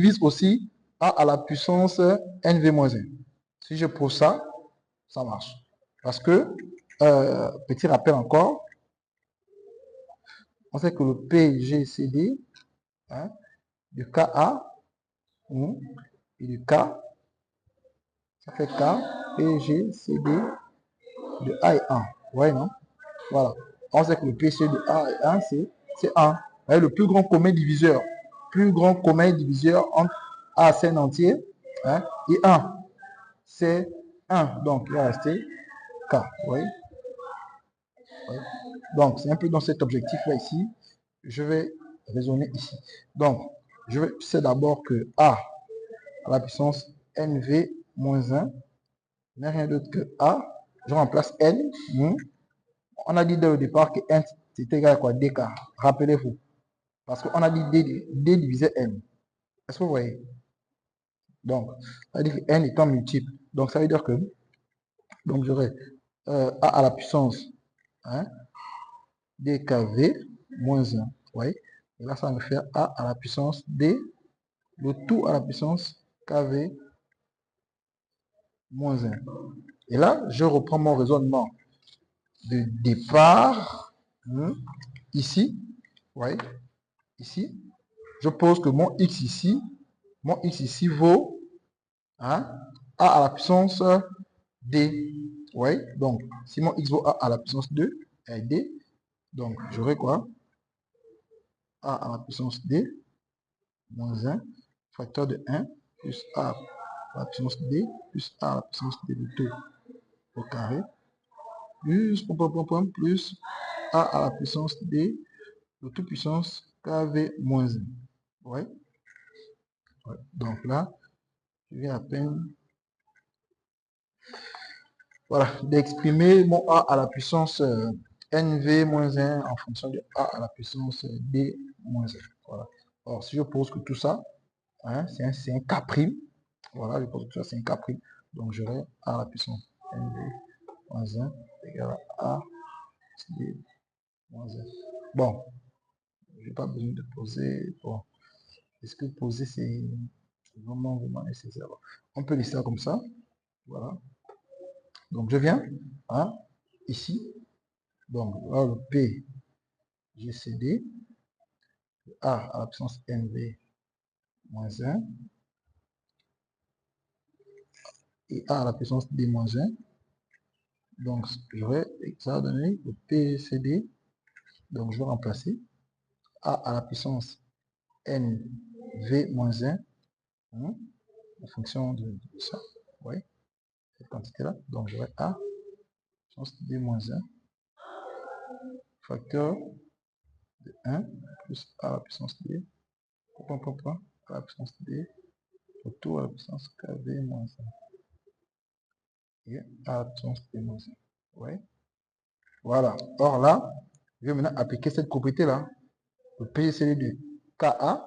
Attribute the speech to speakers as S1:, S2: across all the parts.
S1: divise aussi A à la puissance NV-1. Si je pose ça, ça marche. Parce que, petit rappel encore, on sait que le PGCD, hein, du KA et du K, ça fait K, PGCD de A et 1. Ouais, non? Voilà. On sait que le PGCD de A et 1, c'est 1. Le plus grand commun diviseur. Plus grand commun diviseur entre A, c'est un entier, hein, et 1, c'est 1. Donc, il va rester K. Oui. Oui. Donc, c'est un peu dans cet objectif-là ici. Je vais raisonner ici. Donc, je sais d'abord que A à la puissance NV-1 n'est rien d'autre que A. Je remplace N. On a dit dès le départ que N c'est égal à quoi? DK. Rappelez-vous. Parce qu'on a dit D divisé N. Est-ce que vous voyez? Donc, ça veut dire que N étant multiple. Donc, ça veut dire que donc j'aurai A à la puissance, hein, DKV moins 1. Oui. Et là, ça va me faire A à la puissance D, le tout à la puissance KV moins 1. Et là, je reprends mon raisonnement de départ. Ici, oui, ici, je pose que mon x ici vaut, hein, A à la puissance D. Oui, donc si mon x vaut A à la puissance 2, et D, donc j'aurai quoi? A à la puissance D moins 1, facteur de 1, plus A à la puissance D, plus A à la puissance D de 2 au carré, plus, plus A à la puissance D de toute puissance KV moins 1. Ouais. Ouais. Donc là, je viens à peine, voilà, d'exprimer mon A à la puissance NV moins 1 en fonction de A à la puissance D moins 1. Voilà. Alors, si je pose que tout ça, hein, c'est un K', voilà, je pose que tout ça, c'est un K', donc j'aurai A à la puissance NV moins 1 égale à A D moins 1. Bon, je n'ai pas besoin de poser, bon, est-ce que poser c'est vraiment nécessaire? On peut laisser ça comme ça, voilà. Donc je viens, hein, ici, donc là, le P GCD, A à la puissance NV moins 1 et A à la puissance D moins 1. Donc j'aurais, ça va donner le PGCD, donc je vais remplacer A à la puissance NV moins 1, hein, en fonction de ça, vous voyez, cette quantité-là. Donc j'aurai A puissance D moins 1, facteur de 1 plus A à la puissance D, à la puissance D, autour à la puissance KV moins 1. Et à la puissance D moins 1. Ouais. Voilà. Or là, je vais maintenant appliquer cette propriété-là. Le PGCD de KA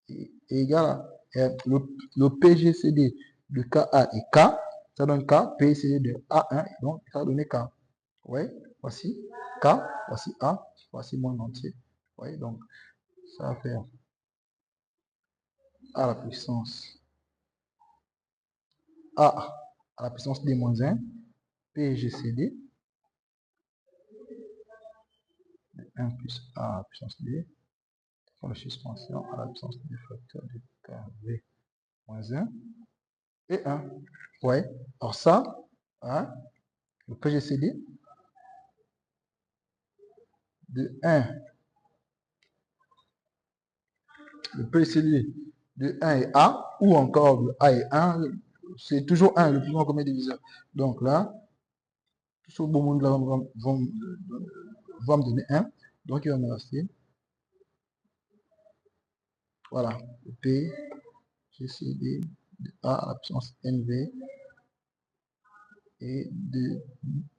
S1: est égal à le PGCD de KA et K, ça donne K, PGCD de A1, donc ça va donner K. Ouais. Voici K, voici A, voici mon entier. Ouais. Donc, ça va faire A à la puissance A à la puissance D moins 1, PGCD de 1 plus A à la puissance D, pour la suspension à la puissance du facteur de KV moins 1 et 1. Ouais. Alors ça, hein, le PGCD de 1, le PGCD de 1 et A, ou encore de A et 1, c'est toujours 1, le plus grand commun diviseur. Donc là, tout ce beau monde là va me donner 1. Donc il va me rester, voilà, le PGCD de A à la puissance NV et de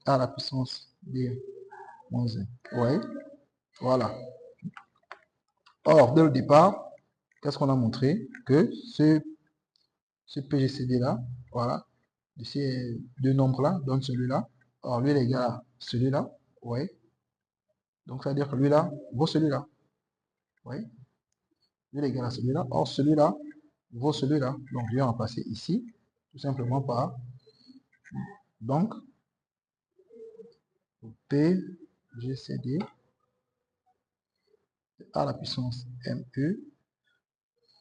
S1: A à la puissance D moins 1. Ouais, voilà. Or, dès le départ, qu'est-ce qu'on a montré? Que ce PGCD-là, voilà, de ces deux nombres-là donne celui-là. Or, lui, il est égal à celui-là. Oui. Donc, ça veut dire que lui-là vaut celui-là. Oui. Lui, il est égal à celui-là. Or, celui-là vaut celui-là. Donc, je vais remplacer ici, tout simplement par, donc, P, GCD, à la puissance ME,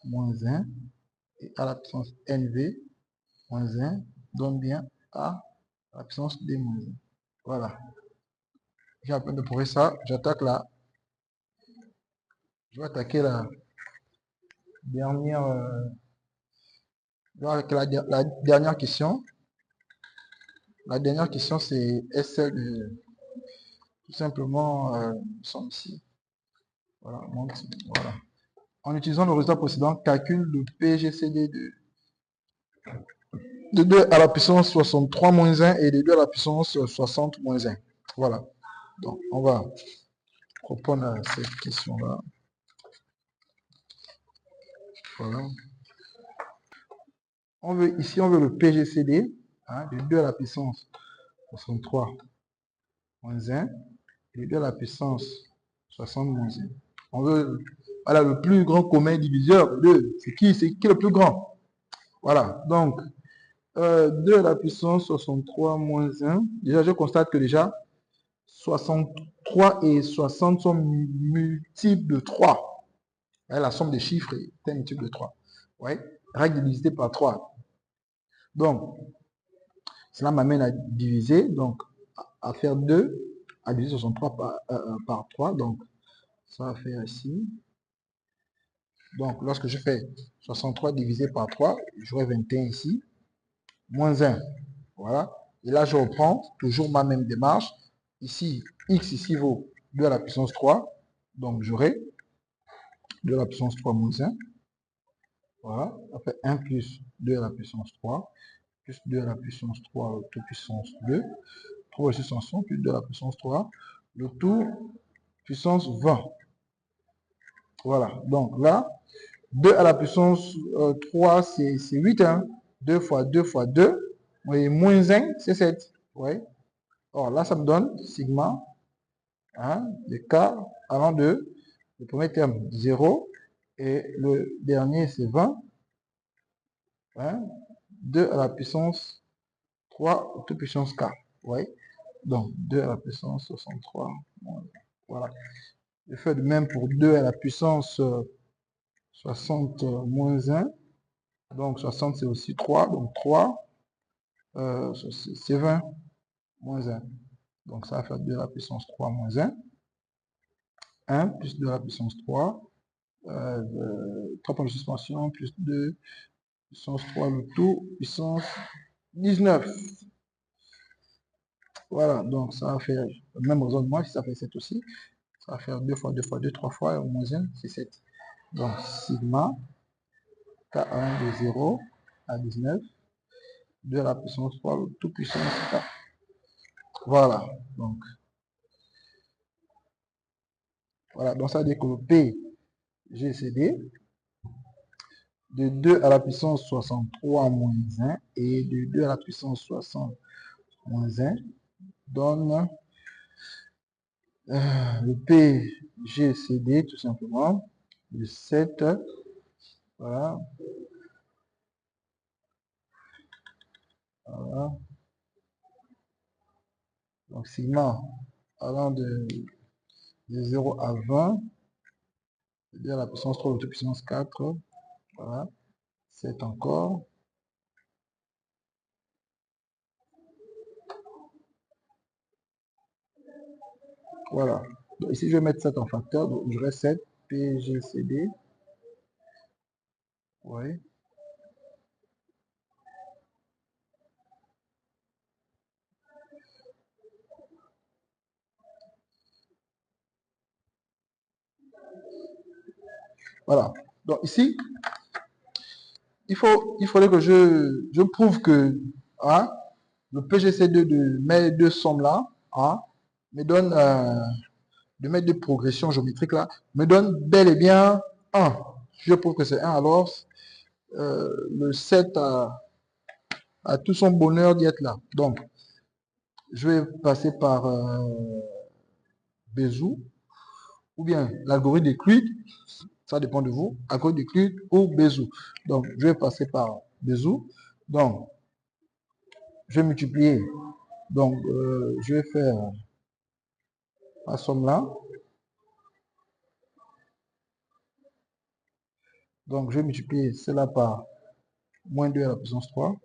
S1: moins 1, et à la puissance NV, moins 1, donne bien à la puissance D moins 1. Voilà. J'ai à peine de prouver ça. J'attaque là. Je vais attaquer la dernière, la dernière question. La dernière question, c'est celle de tout simplement sont ici. Voilà, donc, voilà. En utilisant le résultat précédent, calcule le PGCD de 2 à la puissance 63 moins 1 et de 2 à la puissance 60 moins 1. Voilà. Donc, on va répondre à cette question-là. Voilà. Ici, on veut le PGCD de 2 à la puissance 63 moins 1 et de 2 à la puissance 60 moins 1. On veut, voilà, le plus grand commun diviseur de, c'est qui le plus grand? Voilà, donc 2 à la puissance 63 moins 1. Déjà, je constate que déjà 63 et 60 sont multiples de 3. La somme des chiffres est un multiple de 3. Ouais. Règle divisée par 3. Donc, cela m'amène à diviser, donc à faire 2, à diviser 63 par 3. Donc, ça va faire ici. Donc, lorsque je fais 63 divisé par 3, j'aurai 21 ici, moins 1. Voilà. Et là, je reprends toujours ma même démarche. Ici, x ici vaut 2 à la puissance 3. Donc, j'aurai 2 à la puissance 3 moins 1. Voilà. Ça fait 1 plus 2 à la puissance 3, plus 2 à la puissance 3, le tout puissance 2. 3 puissance 100, plus 2 à la puissance 3, le tout puissance 20. Voilà. Donc là, 2 à la puissance 3, c'est 8. Hein. 2 fois 2 fois 2. Et moins 1, c'est 7. Ouais. Or là, ça me donne sigma de k allant de le premier terme 0 et le dernier c'est 20. 2 à la puissance 3 toute puissance k. Ouais. Donc 2 à la puissance 63. Voilà. Je fais de même pour 2 à la puissance 60 moins 1. Donc 60 c'est aussi 3. Donc 3, c'est 20 moins 1. Donc ça va faire 2 à la puissance 3 moins 1. 1 plus 2 à la puissance 3. 3 points de suspension plus 2 puissance 3 le tout puissance 19. Voilà, donc ça va faire le même raisonnement, si ça fait 7 aussi. Ça va faire 2 fois 2 fois 2, 3 fois, et au moins 1, c'est 7. Donc sigma K1 de 0 à 19, 2 à la puissance 3, le tout puissance K. Voilà, donc ça veut dire que le PGCD de 2 à la puissance 63 moins 1 et de 2 à la puissance 60 moins 1 donne le PGCD tout simplement de 7. Voilà. Voilà. Donc sigma allant de 0 à 20, c'est-à-dire la puissance 3 de puissance 4. Voilà. 7 encore. Voilà. Donc ici, je vais mettre 7 en facteur. Donc j'aurai 7 PGCD. Oui. Voilà. Donc ici, il faudrait que je prouve que le PGC2 de mes deux sommes-là me donne, de mes deux progressions géométriques là, me donne bel et bien 1. Je prouve que c'est 1, alors le 7 a tout son bonheur d'y être là. Donc, je vais passer par Bézout, ou bien l'algorithme des Crudes. Ça dépend de vous, accord d'Euclide ou Bézout. Donc, je vais passer par Bézout. Donc, je vais multiplier. Donc, je vais faire la somme là. Donc, je vais multiplier cela par moins 2 à la puissance 3.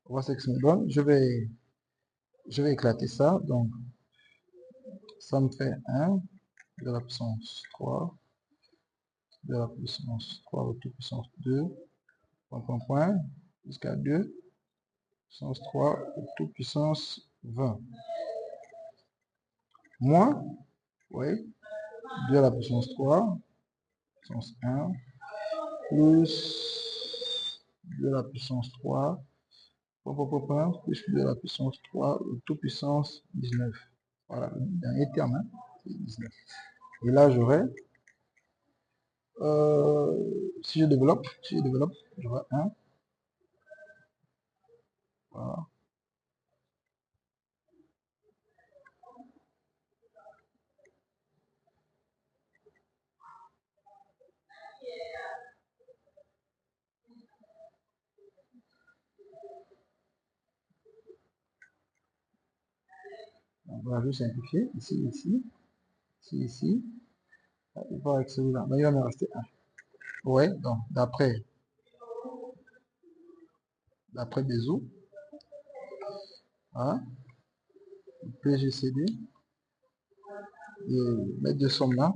S1: On va voir ce que ça me donne. Je vais éclater ça. Donc, ça me fait 1 de la puissance 3, de la puissance 3 au tout puissance 2, point, jusqu'à 2, puissance 3 au tout puissance 20. Moins, oui, 2 à la puissance 3, puissance 1, plus 2 à la puissance 3, plus 2 à la puissance 3 au tout puissance 19. Voilà, le dernier terme, hein, c'est 19. Et là, j'aurai, si je développe, j'aurai 1. Voilà. On va juste simplifier. Ici. Il va avec celui-là. Mais il va me rester 1. Ouais, donc d'après Bézout, hein, PGCD, et mettre deux sommes là.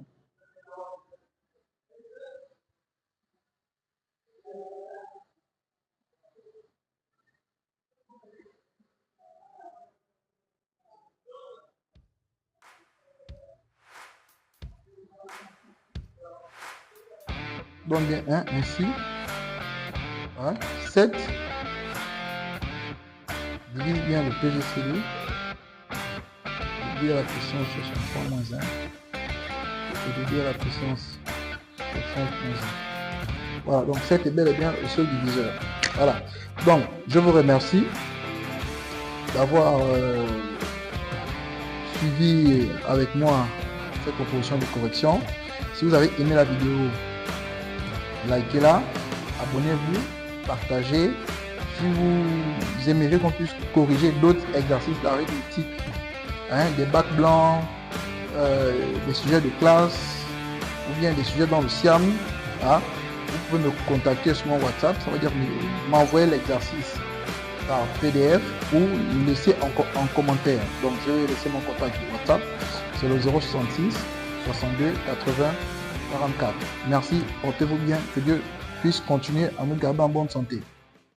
S1: Donc bien 1 ainsi. Hein, 7 divise bien le PGCD. Diviser à la puissance 63 moins 1. Et diviser à la puissance 60 moins 1. Voilà, donc 7 est bel et bien le seul diviseur. Voilà. Donc, je vous remercie d'avoir suivi avec moi cette proposition de correction. Si vous avez aimé la vidéo, likez-la, abonnez-vous, partagez. Si vous aimeriez qu'on puisse corriger d'autres exercices d'arithmétique, hein, des bacs blancs, des sujets de classe ou bien des sujets dans le SIAM, hein, vous pouvez me contacter sur mon WhatsApp. Ça veut dire m'envoyer l'exercice par PDF ou le laisser en commentaire. Donc je vais laisser mon contact WhatsApp, c'est le 066 62 80 44. Merci, portez-vous bien, que Dieu puisse continuer à nous garder en bonne santé.